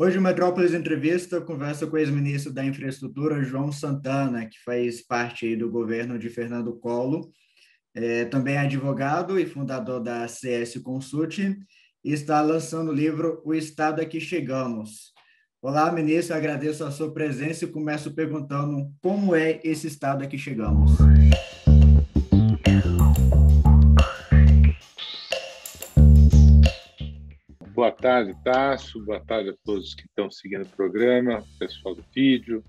Hoje, o Metrópolis Entrevista conversa com o ex-ministro da Infraestrutura, João Santana, que faz parte aí do governo de Fernando Collor. Também é advogado e fundador da CS Consulting e está lançando o livro O Estado a que Chegamos. Olá, ministro, agradeço a sua presença e começo perguntando como é esse estado a que chegamos. Boa tarde, Tasso. Boa tarde a todos que estão seguindo o programa, pessoal do vídeo,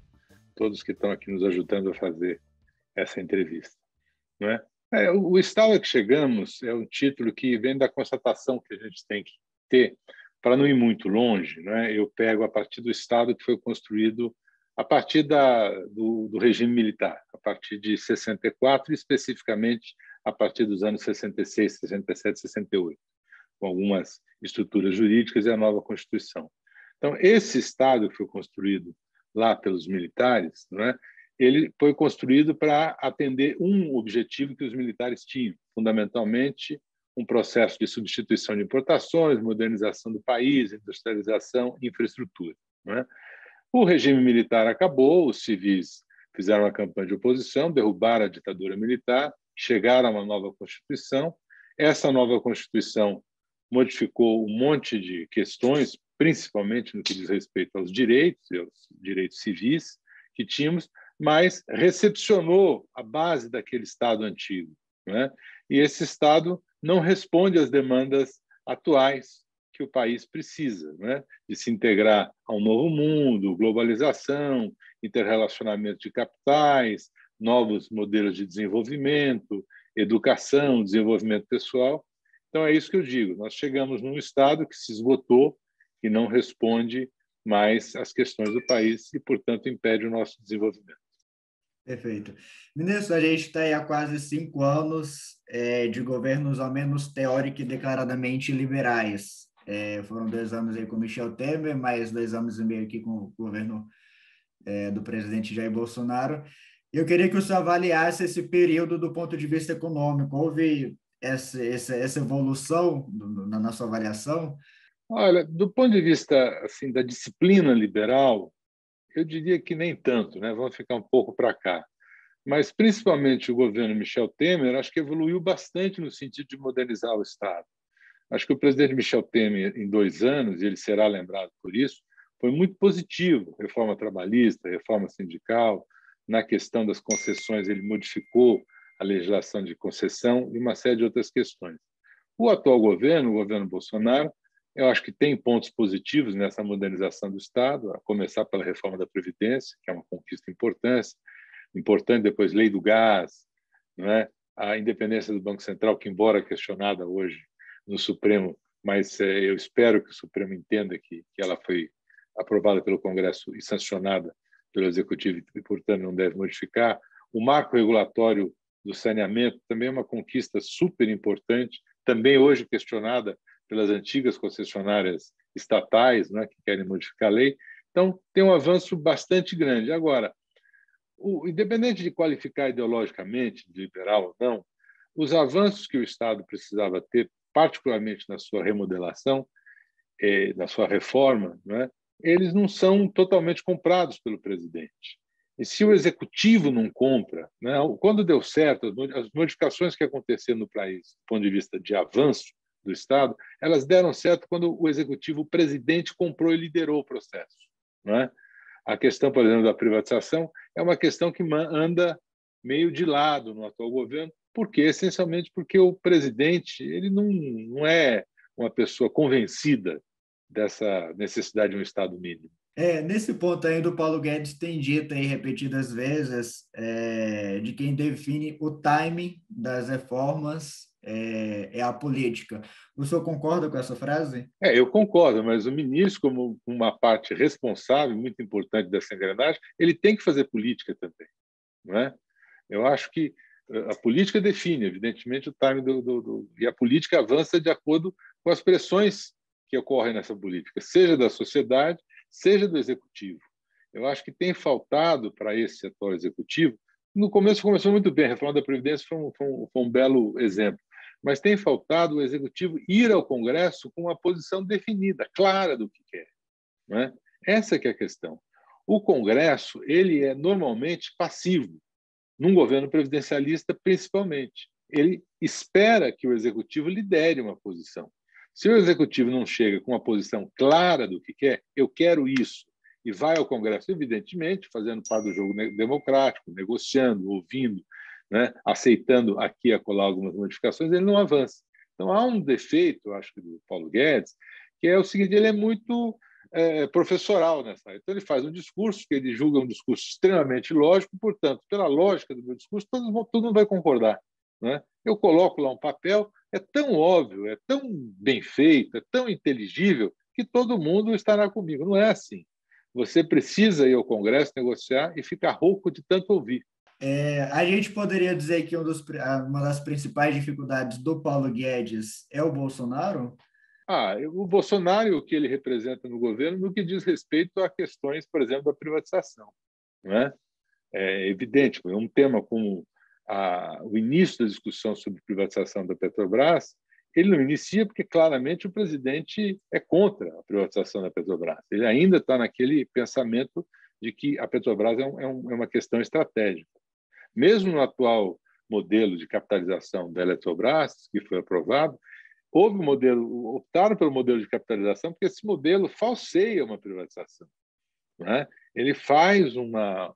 todos que estão aqui nos ajudando a fazer essa entrevista. Não é? O estado a que chegamos é um título que vem da constatação que a gente tem que ter para não ir muito longe. Não é? Eu pego a partir do estado que foi construído a partir do regime militar, a partir de 64, especificamente a partir dos anos 66, 67, 68. Com algumas estruturas jurídicas e a nova Constituição. Então, esse Estado que foi construído lá pelos militares, não é? Ele foi construído para atender um objetivo que os militares tinham, fundamentalmente um processo de substituição de importações, modernização do país, industrialização e infraestrutura. Não é? O regime militar acabou, os civis fizeram uma campanha de oposição, derrubaram a ditadura militar, chegaram a uma nova Constituição. Essa nova Constituição modificou um monte de questões, principalmente no que diz respeito aos direitos e aos direitos civis que tínhamos, mas recepcionou a base daquele Estado antigo. Né? E esse Estado não responde às demandas atuais que o país precisa, né? De se integrar a um novo mundo, globalização, interrelacionamento de capitais, novos modelos de desenvolvimento, educação, desenvolvimento pessoal. Então, é isso que eu digo. Nós chegamos num estado que se esgotou, que não responde mais às questões do país e, portanto, impede o nosso desenvolvimento. Perfeito. Ministro, a gente está aí há quase 5 anos de governos, ao menos teórico e declaradamente liberais. Foram 2 anos aí com Michel Temer, mais 2 anos e meio aqui com o governo do presidente Jair Bolsonaro. Eu queria que o senhor avaliasse esse período do ponto de vista econômico. Houve essa evolução na sua avaliação? Olha, do ponto de vista assim da disciplina liberal, eu diria que nem tanto, né? Vamos ficar um pouco para cá. Mas, principalmente, o governo Michel Temer, acho que evoluiu bastante no sentido de modernizar o Estado. Acho que o presidente Michel Temer, em 2 anos, e ele será lembrado por isso, foi muito positivo. Reforma trabalhista, reforma sindical, na questão das concessões, ele modificou a legislação de concessão e uma série de outras questões. O atual governo, o governo Bolsonaro, eu acho que tem pontos positivos nessa modernização do Estado, a começar pela reforma da Previdência, que é uma conquista importante, depois lei do gás, não é? A independência do Banco Central, que, embora questionada hoje no Supremo, mas eu espero que o Supremo entenda que ela foi aprovada pelo Congresso e sancionada pelo Executivo e, portanto, não deve modificar. O marco regulatório do saneamento também é uma conquista super importante, também hoje questionada pelas antigas concessionárias estatais, né, que querem modificar a lei. Então, tem um avanço bastante grande. Agora, independente de qualificar ideologicamente, de liberal ou não, os avanços que o Estado precisava ter, particularmente na sua remodelação, na sua reforma, né, eles não são totalmente comprados pelo presidente. E se o executivo não compra, né, quando deu certo, as modificações que aconteceram no país, do ponto de vista de avanço do Estado, elas deram certo quando o executivo, o presidente, comprou e liderou o processo. Não é? A questão, por exemplo, da privatização é uma questão que anda meio de lado no atual governo, essencialmente porque o presidente ele não é uma pessoa convencida dessa necessidade de um Estado mínimo. Nesse ponto ainda, o Paulo Guedes tem dito aí repetidas vezes de quem define o timing das reformas é a política. O senhor concorda com essa frase? Eu concordo, mas o ministro, como uma parte responsável, muito importante dessa engrenagem, ele tem que fazer política também. Não é? Eu acho que a política define, evidentemente, o timing e a política avança de acordo com as pressões que ocorrem nessa política, seja da sociedade, seja do executivo. Eu acho que tem faltado para esse setor executivo. No começo começou muito bem, a reforma da Previdência foi um belo exemplo, mas tem faltado o executivo ir ao Congresso com uma posição definida, clara do que quer. não é? Essa que é a questão. O Congresso ele é normalmente passivo, num governo presidencialista principalmente. Ele espera que o Executivo lidere uma posição. Se o Executivo não chega com uma posição clara do que quer, eu quero isso, e vai ao Congresso, evidentemente, fazendo parte do jogo democrático, negociando, ouvindo, né, aceitando aqui e acolá algumas modificações, ele não avança. Então, há um defeito, acho que, do Paulo Guedes, que é o seguinte: ele é muito professoral nessa área. Então, ele faz um discurso que ele julga um discurso extremamente lógico, portanto, pela lógica do meu discurso, todo mundo vai concordar. Né? Eu coloco lá um papel, é tão óbvio, é tão bem feito, é tão inteligível, que todo mundo estará comigo. Não é assim. Você precisa ir ao Congresso negociar e ficar rouco de tanto ouvir. A gente poderia dizer que uma das principais dificuldades do Paulo Guedes é o Bolsonaro? O Bolsonaro, o que ele representa no governo, no que diz respeito a questões, por exemplo, da privatização. Não é? É evidente, um tema como o início da discussão sobre privatização da Petrobras, ele não inicia porque claramente o presidente é contra a privatização da Petrobras. Ele ainda está naquele pensamento de que a Petrobras é uma questão estratégica. Mesmo no atual modelo de capitalização da Eletrobras, que foi aprovado, optaram pelo modelo de capitalização porque esse modelo falseia uma privatização. Né? Ele faz uma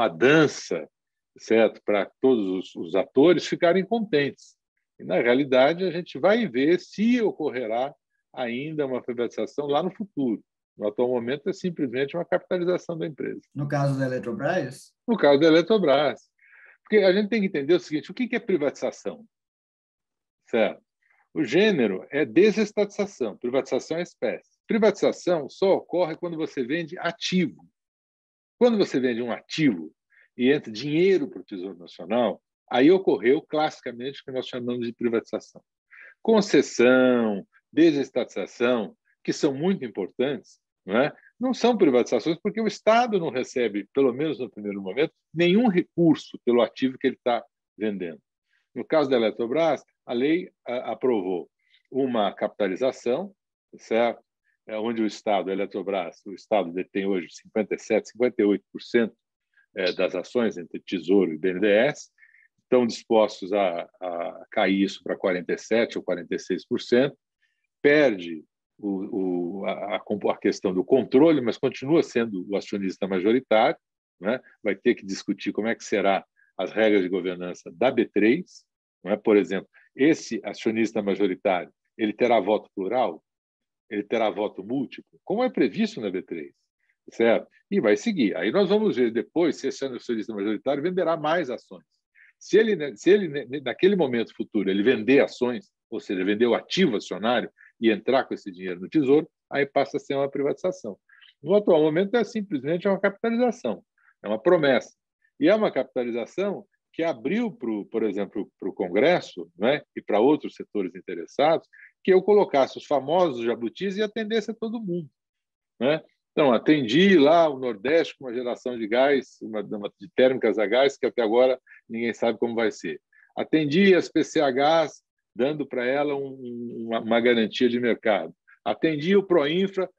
dança, certo, para todos os atores ficarem contentes. E, na realidade, a gente vai ver se ocorrerá ainda uma privatização lá no futuro. No atual momento, é simplesmente uma capitalização da empresa. No caso da Eletrobras? No caso da Eletrobras. Porque a gente tem que entender o seguinte: o que é privatização? Certo? O gênero é desestatização, privatização é espécie. Privatização só ocorre quando você vende ativo. Quando você vende um ativo e entra dinheiro para o Tesouro Nacional, aí ocorreu classicamente o que nós chamamos de privatização. Concessão, desestatização, que são muito importantes, não são privatizações porque o Estado não recebe, pelo menos no primeiro momento, nenhum recurso pelo ativo que ele está vendendo. No caso da Eletrobras, a lei aprovou uma capitalização, certo? Onde o Estado, a Eletrobras, o Estado detém hoje 57%, 58% das ações entre Tesouro e BNDES, estão dispostos a cair isso para 47% ou 46%, perde a questão do controle, mas continua sendo o acionista majoritário, né? Vai ter que discutir como é que será as regras de governança da B3, não é? Por exemplo, esse acionista majoritário, ele terá voto plural? Ele terá voto múltiplo? Como é previsto na B3, certo? E vai seguir. Aí nós vamos ver depois se esse acionista majoritário venderá mais ações. Se ele, naquele momento futuro, ele vender ações, ou seja, vender o ativo acionário e entrar com esse dinheiro no Tesouro, aí passa a ser uma privatização. No atual momento, é simplesmente uma capitalização, é uma promessa. E é uma capitalização que abriu, por exemplo, para o Congresso, né, e para outros setores interessados, que eu colocasse os famosos jabutis e atendesse a todo mundo. Né? Então, atendi lá o Nordeste com uma geração de gás, de térmicas a gás, que até agora ninguém sabe como vai ser. Atendi as PCHs, dando para ela uma garantia de mercado. Atendi o Proinfra,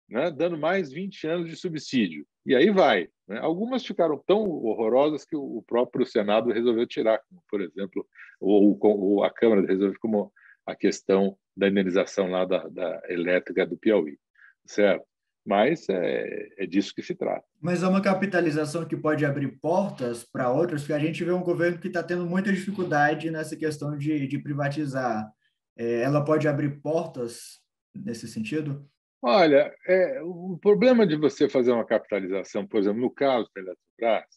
né, dando mais 20 anos de subsídio. E aí vai. Né? Algumas ficaram tão horrorosas que o próprio Senado resolveu tirar, como, por exemplo, ou a Câmara resolveu, como a questão da indenização lá da elétrica do Piauí. Certo? Mas é disso que se trata. Mas é uma capitalização que pode abrir portas para outras, porque a gente vê um governo que está tendo muita dificuldade nessa questão de privatizar. Ela pode abrir portas nesse sentido? Olha, o problema de você fazer uma capitalização, por exemplo, no caso da Eletrobras,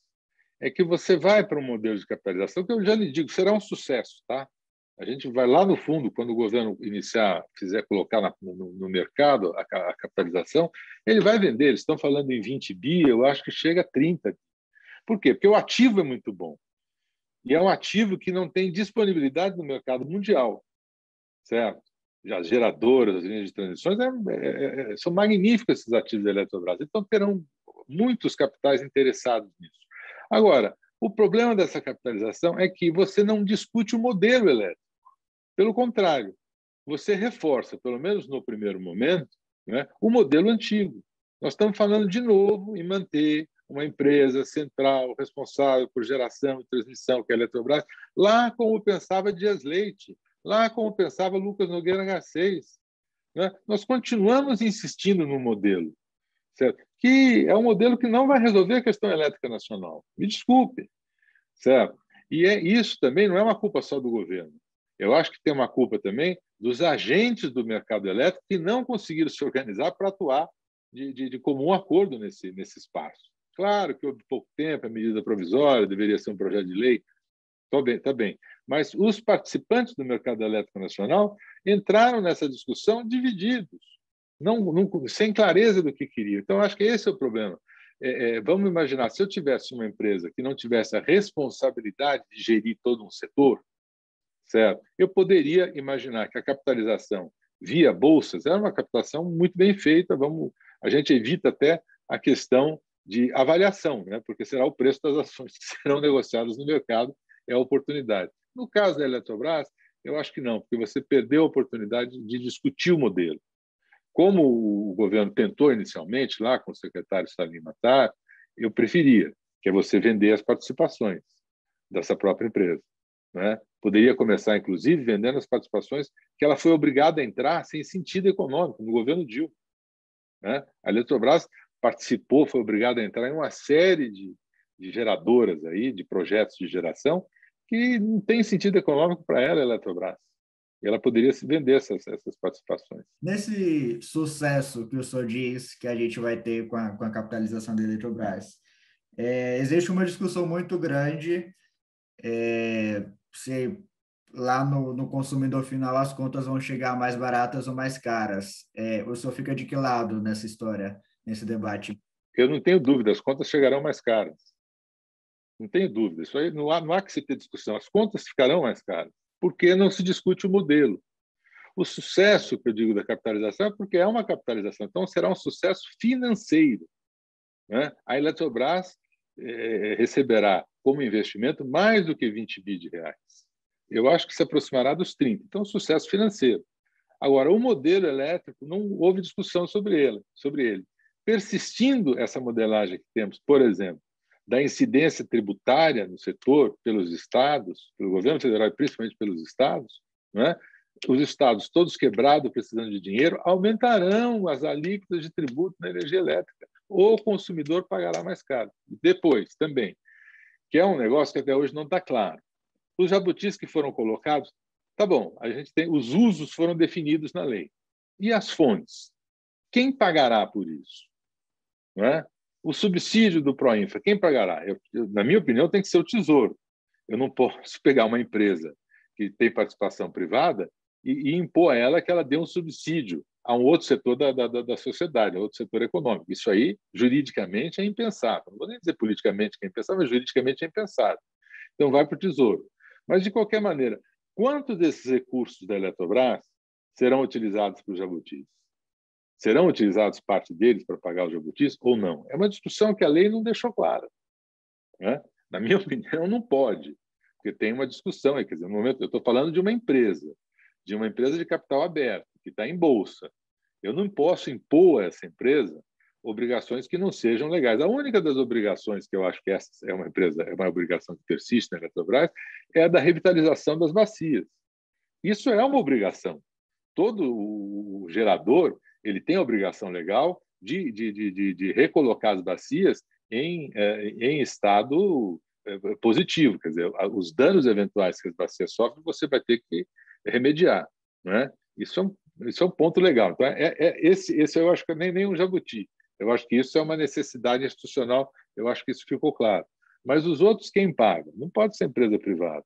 é que você vai para um modelo de capitalização que eu já lhe digo, será um sucesso, tá? A gente vai lá no fundo, quando o governo fizer colocar no mercado a capitalização, ele vai vender. Eles estão falando em 20 bi, eu acho que chega a 30. Por quê? Porque o ativo é muito bom. E é um ativo que não tem disponibilidade no mercado mundial, certo? As geradoras, as linhas de transmissões, são magníficos esses ativos da Eletrobras. Então, terão muitos capitais interessados nisso. Agora, o problema dessa capitalização é que você não discute o modelo elétrico. Pelo contrário, você reforça, pelo menos no primeiro momento, né? O modelo antigo. Nós estamos falando de novo em manter uma empresa central responsável por geração e transmissão, que é a Eletrobras, lá como pensava Dias Leite, lá como pensava Lucas Nogueira Garcês. Né? Nós continuamos insistindo no modelo, certo? Que é um modelo que não vai resolver a questão elétrica nacional. Me desculpe, certo? E isso também não é uma culpa só do governo. Eu acho que tem uma culpa também dos agentes do mercado elétrico que não conseguiram se organizar para atuar de comum acordo nesse espaço. Claro que houve pouco tempo, a medida provisória deveria ser um projeto de lei, está bem, tá bem. Mas os participantes do mercado elétrico nacional entraram nessa discussão divididos, sem clareza do que queriam. Então, acho que esse é o problema. Vamos imaginar, se eu tivesse uma empresa que não tivesse a responsabilidade de gerir todo um setor, certo? Eu poderia imaginar que a capitalização via bolsas era uma captação muito bem feita. A gente evita até a questão de avaliação, né? Porque será o preço das ações que serão negociadas no mercado, é a oportunidade. No caso da Eletrobras, eu acho que não, porque você perdeu a oportunidade de discutir o modelo. Como o governo tentou inicialmente, lá com o secretário Salim Matar, eu preferia, que é você vender as participações dessa própria empresa. Né? Poderia começar, inclusive, vendendo as participações que ela foi obrigada a entrar sem sentido econômico, no governo Dilma. Né? A Eletrobras participou, foi obrigada a entrar em uma série de geradoras, aí, de projetos de geração, que não tem sentido econômico para ela, a Eletrobras. E ela poderia se vender essas participações. Nesse sucesso que o senhor diz que a gente vai ter com a capitalização da Eletrobras, existe uma discussão muito grande se lá no consumidor final as contas vão chegar mais baratas ou mais caras. O senhor fica de que lado nessa história, nesse debate? Eu não tenho dúvida, as contas chegarão mais caras. Não tenho dúvida. Isso aí não há que se ter discussão. As contas ficarão mais caras, porque não se discute o modelo. O sucesso, que eu digo, da capitalização é porque é uma capitalização. Então, será um sucesso financeiro. Né? A Eletrobras receberá como investimento mais do que 20 bi de reais. Eu acho que se aproximará dos 30. Então, sucesso financeiro. Agora, o modelo elétrico, não houve discussão sobre ele. Persistindo essa modelagem que temos, por exemplo, da incidência tributária no setor pelos estados, pelo governo federal e principalmente pelos estados, né? Os estados todos quebrados, precisando de dinheiro, aumentarão as alíquotas de tributo na energia elétrica. O consumidor pagará mais caro. Depois, também, que é um negócio que até hoje não está claro. Os jabutis que foram colocados, tá bom, a gente tem, os usos foram definidos na lei. E as fontes? Quem pagará por isso? Não é? O subsídio do Proinfra, quem pagará? Na minha opinião, tem que ser o Tesouro. Eu não posso pegar uma empresa que tem participação privada e impor a ela que ela dê um subsídio a um outro setor da sociedade, a outro setor econômico. Isso aí, juridicamente, é impensável. Não vou nem dizer politicamente que é impensável, mas juridicamente é impensável. Então, vai para o Tesouro. Mas, de qualquer maneira, quantos desses recursos da Eletrobras serão utilizados para os jabutis? Serão utilizados parte deles para pagar os jabutis ou não? É uma discussão que a lei não deixou clara. Né? Na minha opinião, não pode, porque tem uma discussão. Quer dizer, no momento, eu estou falando de uma empresa de capital aberto, que está em bolsa. Eu não posso impor a essa empresa obrigações que não sejam legais. A única das obrigações que eu acho que essa é uma obrigação que persiste na Eletrobras é a da revitalização das bacias. Isso é uma obrigação. Todo o gerador ele tem a obrigação legal de recolocar as bacias em estado positivo. Quer dizer, os danos eventuais que as bacias sofrem, você vai ter que remediar. Não é? Isso é um ponto legal. Então, esse eu acho que nem um jabuti. Eu acho que isso é uma necessidade institucional, eu acho que isso ficou claro. Mas os outros, quem paga? Não pode ser empresa privada,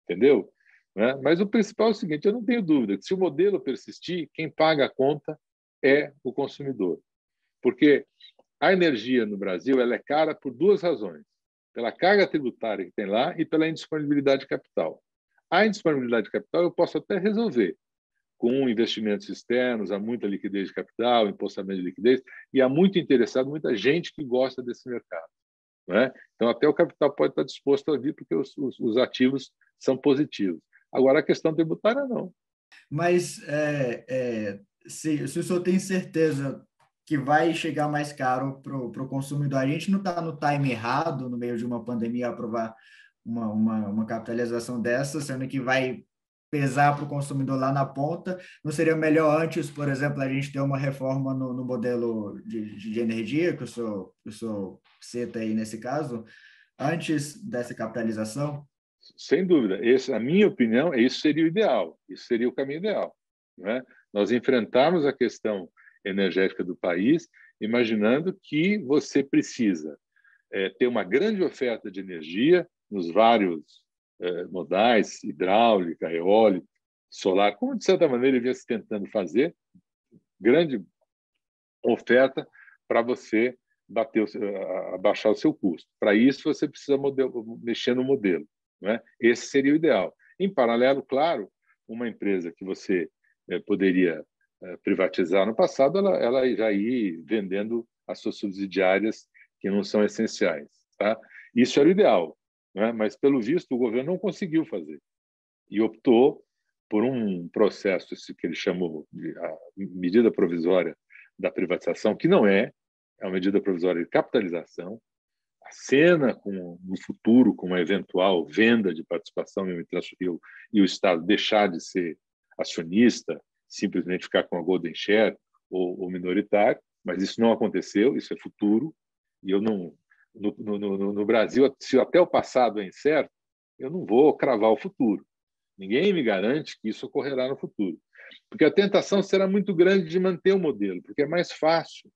entendeu? Né? Mas o principal é o seguinte, eu não tenho dúvida que se o modelo persistir, quem paga a conta é o consumidor. Porque a energia no Brasil ela é cara por duas razões. Pela carga tributária que tem lá e pela indisponibilidade de capital. A indisponibilidade de capital eu posso até resolver com investimentos externos, há muita liquidez de capital, empossamento de liquidez, e há muito interessado, muita gente que gosta desse mercado. Né? Então, até o capital pode estar disposto a vir, porque os ativos são positivos. Agora, a questão tributária, não. Mas se o senhor tem certeza que vai chegar mais caro para o consumidor, a gente não está no time errado, no meio de uma pandemia, aprovar uma capitalização dessa, sendo que vai pesar para o consumidor lá na ponta. Não seria melhor antes, por exemplo, a gente ter uma reforma no modelo de energia, que o senhor cita aí nesse caso, antes dessa capitalização? Sem dúvida. A minha opinião, isso seria o ideal, isso seria o caminho ideal. Não é? Nós enfrentarmos a questão energética do país, imaginando que você precisa ter uma grande oferta de energia nos vários modais, hidráulica, eólica, solar, como de certa maneira ele vinha se tentando fazer, grande oferta para você abaixar o seu custo. Para isso, você precisa mexer no modelo. Não é? Esse seria o ideal. Em paralelo, claro, uma empresa que você poderia privatizar no passado, ela já ir vendendo as suas subsidiárias que não são essenciais. Tá? Isso era o ideal, não é? Mas, pelo visto, o governo não conseguiu fazer e optou por um processo que ele chamou de a medida provisória da privatização, que não é uma medida provisória de capitalização, a cena no futuro com uma eventual venda de participação e o Estado deixar de ser acionista, simplesmente ficar com a golden share ou minoritário, mas isso não aconteceu, isso é futuro, e eu não no Brasil, se até o passado é incerto, eu não vou cravar o futuro. Ninguém me garante que isso ocorrerá no futuro, porque a tentação será muito grande de manter o modelo, porque é mais fácil.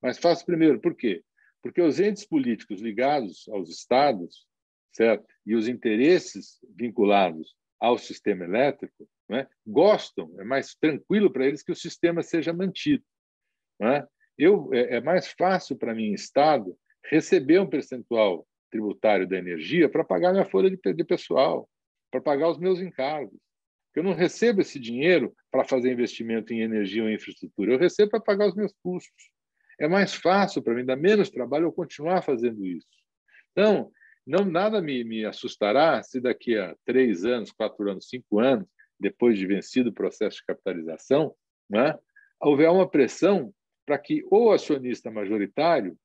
Mais fácil primeiro, por quê? Porque os entes políticos ligados aos estados, certo? E os interesses vinculados ao sistema elétrico, né, gostam, é mais tranquilo para eles que o sistema seja mantido. Né? É mais fácil para mim, Estado, receber um percentual tributário da energia para pagar minha folha de pessoal, para pagar os meus encargos. Eu não recebo esse dinheiro para fazer investimento em energia ou infraestrutura, eu recebo para pagar os meus custos. É mais fácil para mim, dá menos trabalho eu continuar fazendo isso. Então, nada me assustará se daqui a 3 anos, 4 anos, 5 anos, depois de vencido o processo de capitalização, né, houver uma pressão para que o acionista majoritário,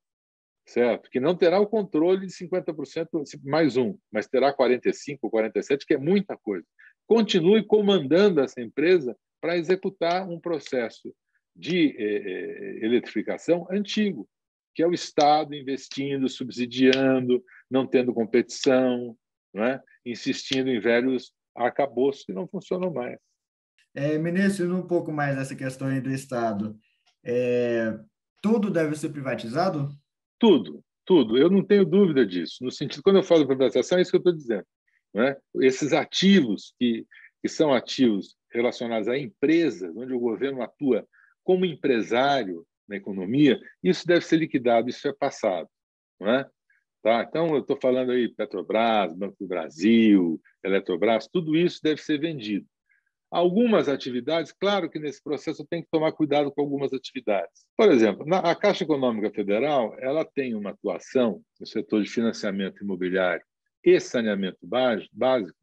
certo, que não terá o controle de 50% mais um, mas terá 45% ou 47%, que é muita coisa, continue comandando essa empresa para executar um processo de eletrificação antigo, que é o Estado investindo, subsidiando, não tendo competição, não é? Insistindo em velhos arcabouços que não funcionam mais. Ministro, um pouco mais dessa questão aí do Estado. Tudo deve ser privatizado? Tudo, tudo. Eu não tenho dúvida disso. No sentido, quando eu falo de privatização, é isso que eu estou dizendo. Não é? Esses ativos que são ativos relacionados a empresas, onde o governo atua como empresário na economia, isso deve ser liquidado, isso é passado. Não é? Tá? Então, eu estou falando aí Petrobras, Banco do Brasil, Eletrobras, tudo isso deve ser vendido. Algumas atividades, claro que nesse processo tem que tomar cuidado com algumas atividades. Por exemplo, a Caixa Econômica Federal ela tem uma atuação no setor de financiamento imobiliário e saneamento básico,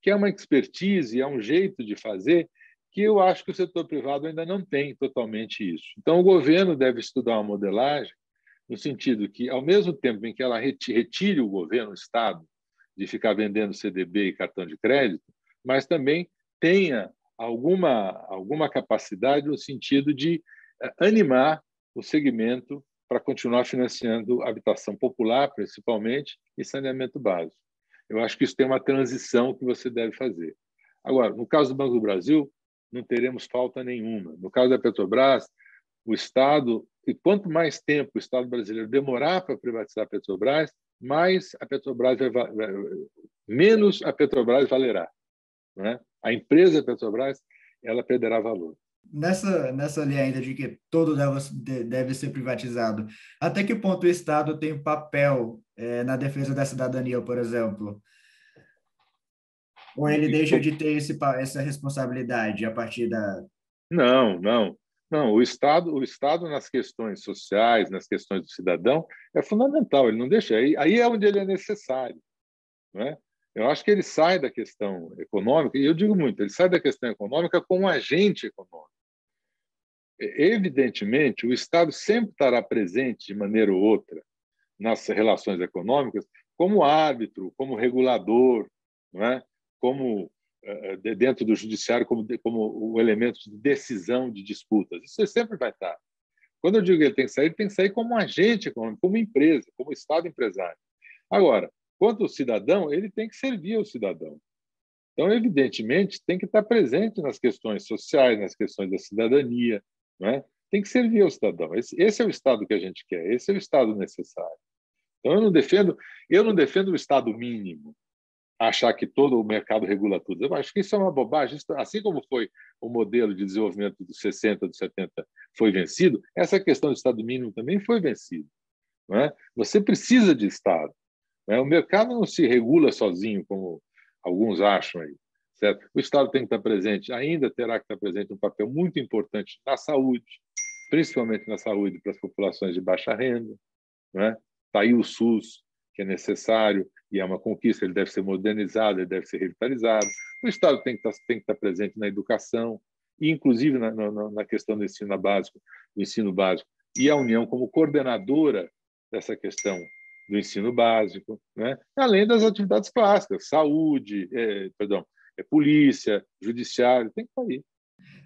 que é uma expertise, é um jeito de fazer que eu acho que o setor privado ainda não tem totalmente isso. Então, o governo deve estudar uma modelagem no sentido que, ao mesmo tempo em que ela retire o governo, o Estado, de ficar vendendo CDB e cartão de crédito, mas também tenha alguma capacidade no sentido de animar o segmento para continuar financiando habitação popular, principalmente, e saneamento básico. Eu acho que isso tem uma transição que você deve fazer. Agora, no caso do Banco do Brasil, não teremos falta nenhuma. No caso da Petrobras, o Estado, e quanto mais tempo o Estado brasileiro demorar para privatizar a Petrobras, menos a Petrobras valerá. Né? A empresa Petrobras ela perderá valor. Nessa linha ainda de que tudo deve ser privatizado, até que ponto o Estado tem papel na defesa da cidadania, por exemplo? Ou ele deixa de ter essa responsabilidade a partir da... Não, não. Não, o Estado nas questões sociais, nas questões do cidadão, é fundamental. Ele não deixa. Aí é onde ele é necessário. Né? Eu acho que ele sai da questão econômica, e eu digo muito, ele sai da questão econômica como um agente econômico. Evidentemente, o Estado sempre estará presente de maneira ou outra nas relações econômicas como árbitro, como regulador, não é? Como dentro do judiciário como o elemento de decisão de disputas. Isso sempre vai estar. Quando eu digo que ele tem que sair como um agente econômico, como empresa, como Estado empresário. Agora, quanto ao cidadão, ele tem que servir ao cidadão. Então, evidentemente, tem que estar presente nas questões sociais, nas questões da cidadania, não é? Tem que servir ao cidadão. Esse é o Estado que a gente quer, esse é o Estado necessário. Então, eu não defendo o Estado mínimo, achar que todo o mercado regula tudo. Eu acho que isso é uma bobagem. Assim como foi o modelo de desenvolvimento dos 60, dos 70 foi vencido, essa questão do Estado mínimo também foi vencida. Não é? Você precisa de Estado. Não é? O mercado não se regula sozinho, como alguns acham aí. Certo? O Estado tem que estar presente, ainda terá que estar presente um papel muito importante na saúde, principalmente na saúde para as populações de baixa renda. Não é? Está aí o SUS, que é necessário e é uma conquista, ele deve ser modernizado, ele deve ser revitalizado. O Estado tem que estar presente na educação, e inclusive na questão do ensino básico, e a União como coordenadora dessa questão do ensino básico, né? Além das atividades clássicas, saúde, polícia, judiciário, tem que estar aí.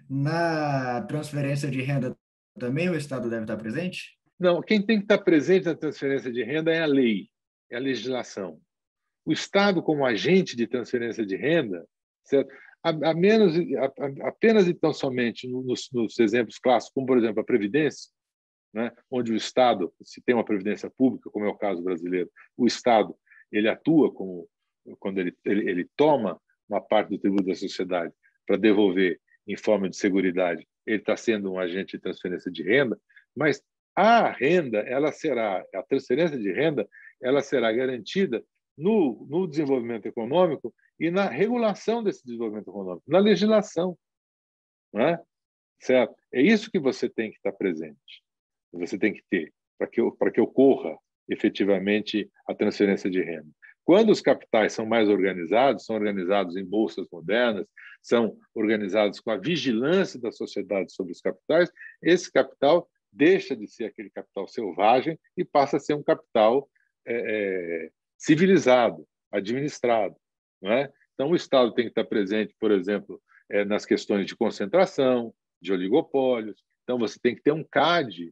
Na transferência de renda também o Estado deve estar presente? Não, quem tem que estar presente na transferência de renda é a lei, é a legislação. O Estado, como agente de transferência de renda, certo? Apenas e tão somente nos exemplos clássicos, como, por exemplo, a Previdência, né? Onde o Estado, se tem uma previdência pública, como é o caso brasileiro, o Estado ele atua quando ele toma uma parte do tributo da sociedade para devolver em forma de seguridade, ele está sendo um agente de transferência de renda, mas a transferência de renda, ela será garantida no desenvolvimento econômico e na regulação desse desenvolvimento econômico, na legislação, não é? Certo? É isso que você tem que estar presente, você tem que ter, para que ocorra efetivamente a transferência de renda. Quando os capitais são mais organizados, são organizados em bolsas modernas, são organizados com a vigilância da sociedade sobre os capitais, esse capital deixa de ser aquele capital selvagem e passa a ser um capital civilizado, administrado. Não é? Então, o Estado tem que estar presente, por exemplo, nas questões de concentração, de oligopólios. Então, você tem que ter um CAD,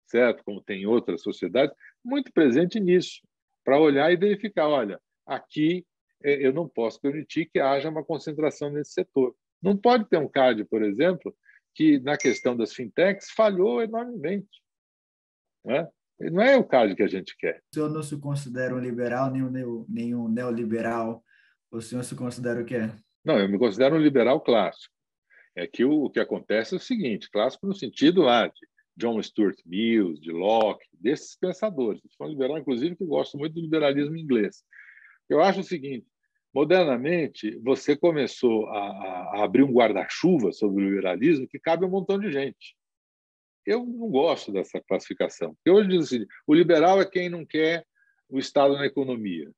certo? Como tem em outras sociedades, muito presente nisso, para olhar e verificar, olha, aqui eu não posso permitir que haja uma concentração nesse setor. Não pode ter um CAD, por exemplo, que na questão das fintechs falhou enormemente. Não é o CAD que a gente quer. O senhor não se considera um liberal, nem um neoliberal? O senhor se considera o quê? Não, eu me considero um liberal clássico. É que o que acontece é o seguinte, clássico no sentido lá de John Stuart Mill, de Locke, desses pensadores. Eu sou um liberal, inclusive, que gosto muito do liberalismo inglês. Eu acho o seguinte, modernamente, você começou a abrir um guarda-chuva sobre o liberalismo que cabe a um montão de gente. Eu não gosto dessa classificação. Eu hoje digo o seguinte, o liberal é quem não quer o Estado na economia.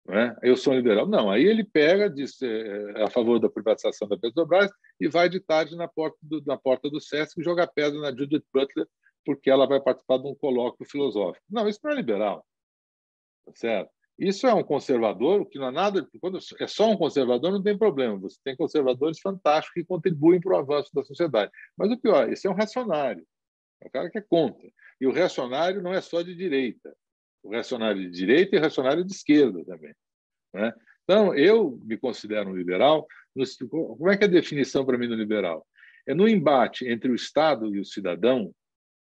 Não é? Eu sou um liberal. Não, aí ele pega, diz a favor da privatização da Petrobras e vai de tarde na porta do Sesc e joga pedra na Judith Butler porque ela vai participar de um colóquio filosófico. Não, isso não é liberal. Tá certo? Isso é um conservador, que não é nada. Quando é só um conservador, não tem problema. Você tem conservadores fantásticos que contribuem para o avanço da sociedade. Mas o pior, esse é um reacionário. É o cara que é contra. E o reacionário não é só de direita. O reacionário de direita e o reacionário de esquerda também. Né? Então, eu me considero um liberal. Como é que é a definição para mim do liberal? É no embate entre o Estado e o cidadão,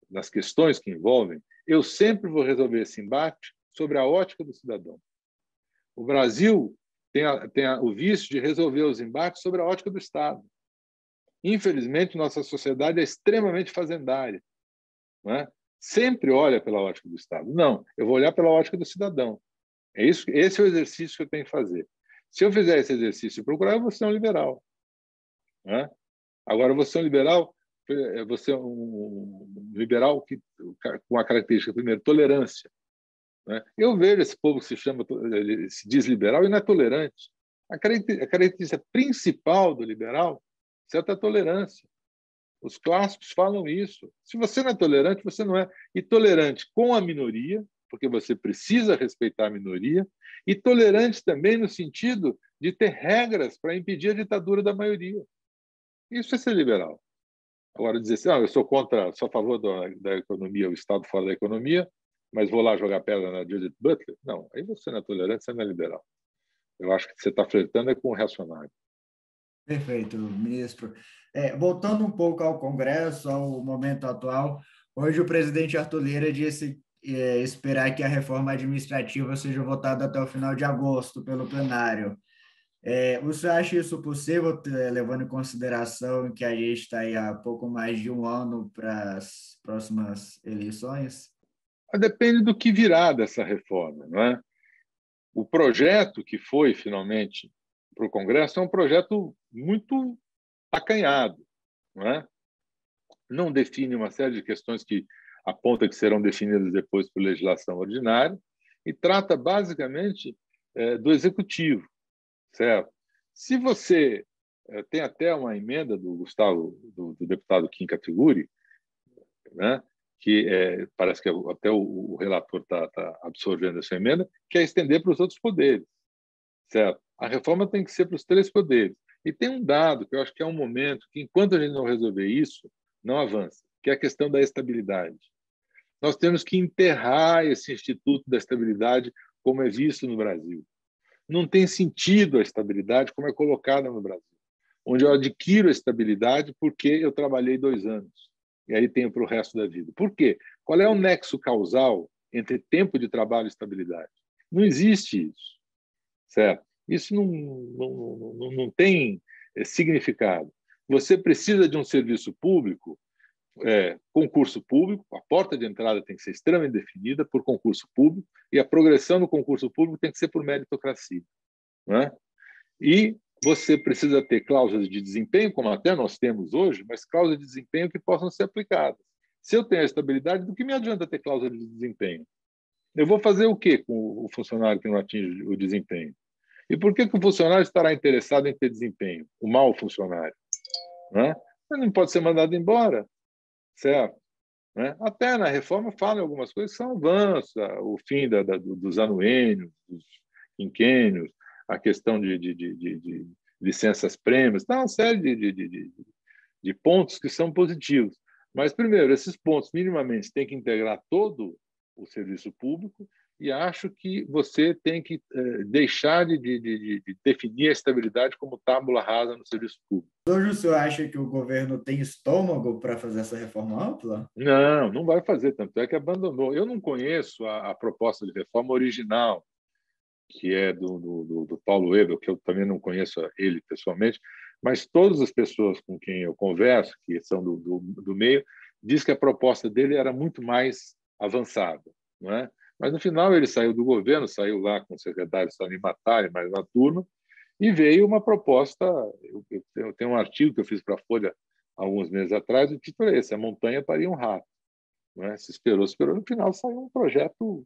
nas questões que envolvem, eu sempre vou resolver esse embate sobre a ótica do cidadão. O Brasil tem o vício de resolver os embates sobre a ótica do Estado. Infelizmente, nossa sociedade é extremamente fazendária. Não é? Sempre olha pela ótica do Estado. Não, eu vou olhar pela ótica do cidadão. Esse é o exercício que eu tenho que fazer. Se eu fizer esse exercício e procurar, eu vou ser um liberal. Né? Agora, você é um liberal, você é um liberal com a característica, primeiro, tolerância. Né? Eu vejo esse povo que se diz liberal e não é tolerante. A característica principal do liberal, certo, é a tolerância. Os clássicos falam isso. Se você não é tolerante, você não é. E tolerante com a minoria, porque você precisa respeitar a minoria, e tolerante também no sentido de ter regras para impedir a ditadura da maioria. Isso é ser liberal. Agora, dizer assim, eu sou a favor da economia, o Estado fora da economia, mas vou lá jogar pedra na Judith Butler? Não, aí você não é tolerante, você não é liberal. Eu acho que você está flertando com o reacionário. Perfeito, ministro. Voltando um pouco ao Congresso, ao momento atual, hoje o presidente Arthur Lira disse esperar que a reforma administrativa seja votada até o final de agosto pelo plenário. Você acha isso possível, levando em consideração que a gente está aí há pouco mais de um ano para as próximas eleições? Depende do que virá dessa reforma, não é? O projeto que foi finalmente para o Congresso é um projeto muito acanhado, não é? Não define uma série de questões que aponta que serão definidas depois por legislação ordinária e trata basicamente do executivo, certo? Se você tem até uma emenda do Gustavo, do deputado Kim Kataguiri, né? Que parece que até o relator está absorvendo essa emenda, que é estender para os outros poderes, certo? A reforma tem que ser para os 3 poderes. E tem um dado que eu acho que é um momento que, enquanto a gente não resolver isso, não avança, que é a questão da estabilidade. Nós temos que enterrar esse Instituto da Estabilidade como é visto no Brasil. Não tem sentido a estabilidade como é colocada no Brasil, onde eu adquiro a estabilidade porque eu trabalhei 2 anos. E aí tenho para o resto da vida. Por quê? Qual é o nexo causal entre tempo de trabalho e estabilidade? Não existe isso, certo? Isso não tem significado. Você precisa de um serviço público, concurso público, a porta de entrada tem que ser extremamente definida por concurso público e a progressão no concurso público tem que ser por meritocracia, não é? E você precisa ter cláusulas de desempenho, como até nós temos hoje, mas cláusulas de desempenho que possam ser aplicadas. Se eu tenho a estabilidade, do que me adianta ter cláusula de desempenho? Eu vou fazer o quê com o funcionário que não atinge o desempenho? E por que o funcionário estará interessado em ter desempenho? O mau funcionário, né? Ele não pode ser mandado embora, certo? Né? Até na reforma fala em algumas coisas que são avanços, o fim dos anuênios, dos quinquênios, a questão de licenças prêmios, tá uma série de pontos que são positivos. Mas, primeiro, esses pontos minimamente têm que integrar todo o serviço público e acho que você tem que deixar de definir a estabilidade como tábula rasa no serviço público. Hoje o senhor acha que o governo tem estômago para fazer essa reforma ampla? Não vai fazer, tanto é que abandonou. Eu não conheço a proposta de reforma original, que é do Paulo Weber, que eu também não conheço ele pessoalmente, mas todas as pessoas com quem eu converso, que são do meio, diz que a proposta dele era muito mais avançada, não é? Mas, no final, ele saiu do governo, saiu lá com o secretário Salim Mattari, mais uma turma, e veio uma proposta. Eu tenho um artigo que eu fiz para a Folha há alguns meses atrás, o título é esse: A Montanha Paria um Rato. Não é? Se esperou, no final saiu um projeto.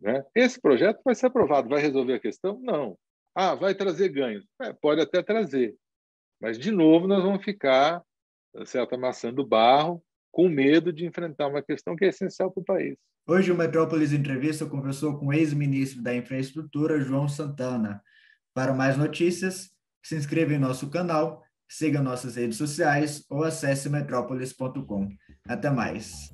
Né? Esse projeto vai ser aprovado, vai resolver a questão? Não. Vai trazer ganhos? Pode até trazer, mas, de novo, nós vamos ficar, certo, amassando barro, com medo de enfrentar uma questão que é essencial para o país. Hoje, o Metrópolis Entrevista conversou com o ex-ministro da Infraestrutura, João Santana. Para mais notícias, se inscreva em nosso canal, siga nossas redes sociais ou acesse metrópolis.com. Até mais.